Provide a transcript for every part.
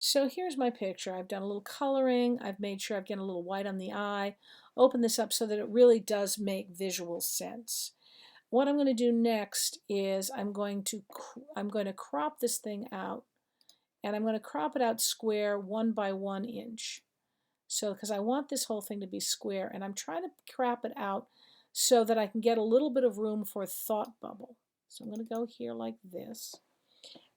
So here's my picture. I've done a little coloring. I've made sure I've got a little white on the eye. Open this up so that it really does make visual sense. What I'm going to do next is I'm going to crop this thing out, and I'm going to crop it out square 1 by 1 inch. So because I want this whole thing to be square, and I'm trying to crop it out so that I can get a little bit of room for a thought bubble. So I'm going to go here like this.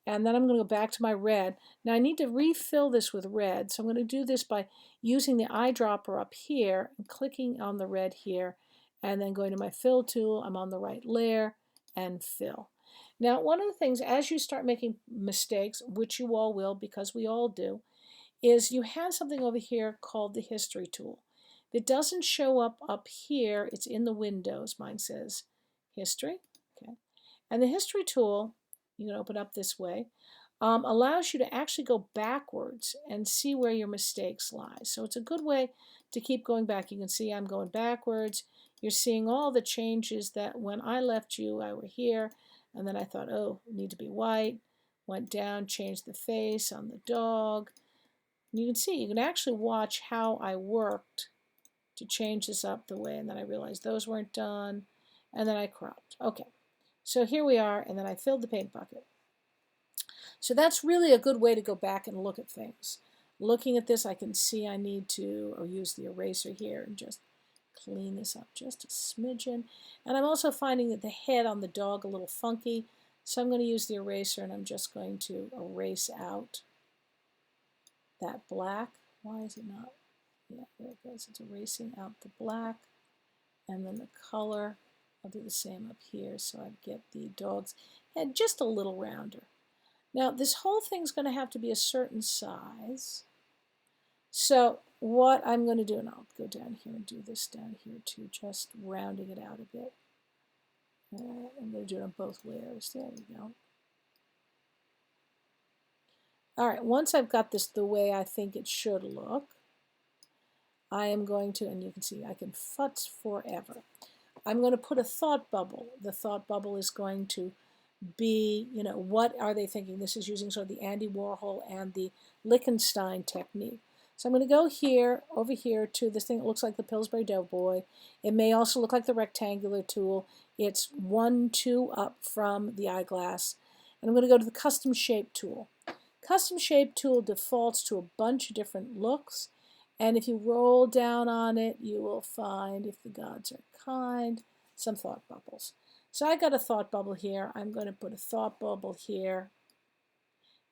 And then I'm going to go back to my red. Now I need to refill this with red, so I'm going to do this by using the eyedropper up here and clicking on the red here, and then going to my fill tool. I'm on the right layer and fill. Now one of the things as you start making mistakes, which you all will because we all do, is you have something over here called the history tool. If it doesn't show up here, it's in the windows. Mine says history. Okay. And the history tool, you can open up this way, allows you to actually go backwards and see where your mistakes lie. So it's a good way to keep going back. You can see I'm going backwards. You're seeing all the changes that when I left you, I were here, and then I thought, oh, need to be white. Went down, changed the face on the dog. And you can see, you can actually watch how I worked to change this up the way, and then I realized those weren't done, and then I cropped. Okay, so here we are, and then I filled the paint bucket. So that's really a good way to go back and look at things. Looking at this, I can see I need to use the eraser here and just clean this up just a smidgen. And I'm also finding that the head on the dog a little funky, so I'm going to use the eraser and I'm just going to erase out that black. Why is it not? Yeah, there it goes. It's erasing out the black. And then the color, I'll do the same up here so I get the dog's head just a little rounder. Now this whole thing's going to have to be a certain size. So what I'm going to do, and I'll go down here and do this down here too, just rounding it out a bit. I'm going to do it on both layers. There we go. All right, once I've got this the way I think it should look, I am going to, and you can see I can futz forever. I'm going to put a thought bubble. The thought bubble is going to be, you know, what are they thinking? This is using sort of the Andy Warhol and the Lichtenstein technique. So I'm going to go here, over here to this thing that looks like the Pillsbury Doughboy. It may also look like the rectangular tool. It's 1, 2 up from the eyeglass. And I'm going to go to the custom shape tool. Custom shape tool defaults to a bunch of different looks. And if you roll down on it, you will find, if the gods are kind, some thought bubbles. So I got a thought bubble here. I'm going to put a thought bubble here.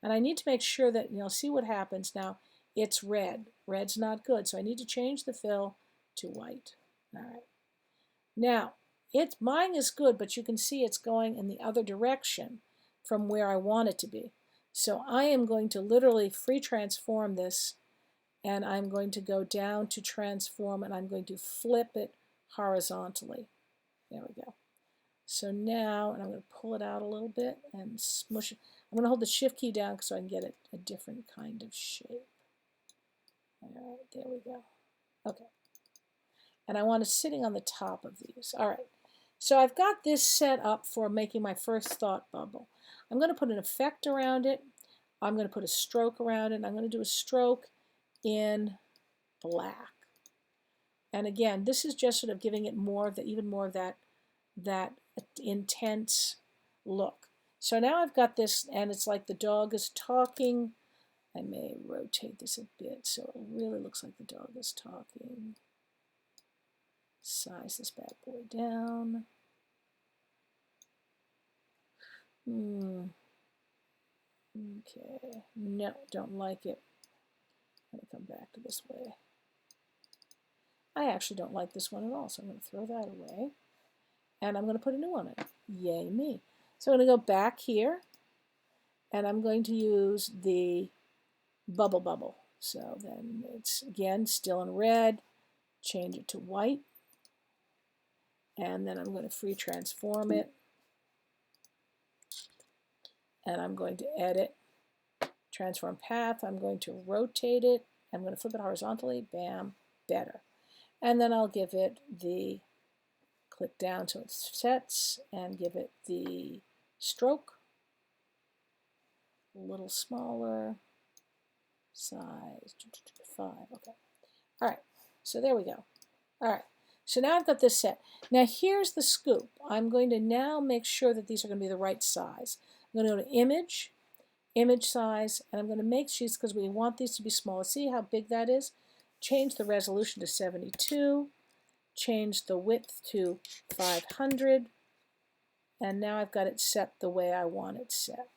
And I need to make sure that, you know, see what happens. Now, it's red. Red's not good, so I need to change the fill to white. All right. Now, mine is good, but you can see it's going in the other direction from where I want it to be. So I am going to literally free transform this, and I'm going to go down to transform, and I'm going to flip it horizontally. There we go. So now, and I'm going to pull it out a little bit and smush it. I'm going to hold the shift key down so I can get it a different kind of shape. All right, there we go. Okay. And I want it sitting on the top of these. All right. So I've got this set up for making my first thought bubble. I'm going to put an effect around it. I'm going to put a stroke around it. I'm going to do a stroke in black. And again, this is just sort of giving it more of the, even more of that intense look. So now I've got this, and it's like the dog is talking. I may rotate this a bit so it really looks like the dog is talking. Size this bad boy down. Okay, no, don't like it. I'm going to come back to this way. I actually don't like this one at all, so I'm going to throw that away. And I'm going to put a new one in. Yay me. So I'm going to go back here, and I'm going to use the bubble. So then it's, again, still in red. Change it to white. And then I'm going to free transform it. And I'm going to edit, transform path. I'm going to rotate it. I'm going to flip it horizontally. Bam, better. And then I'll give it the, click down so it sets, and give it the stroke. A little smaller. size 5. Okay. All right. So there we go. All right. So now I've got this set. Now here's the scoop. I'm going to now make sure that these are going to be the right size. I'm going to go to Image, Image Size, and I'm going to make these because we want these to be smaller. See how big that is? Change the resolution to 72. Change the width to 500. And now I've got it set the way I want it set.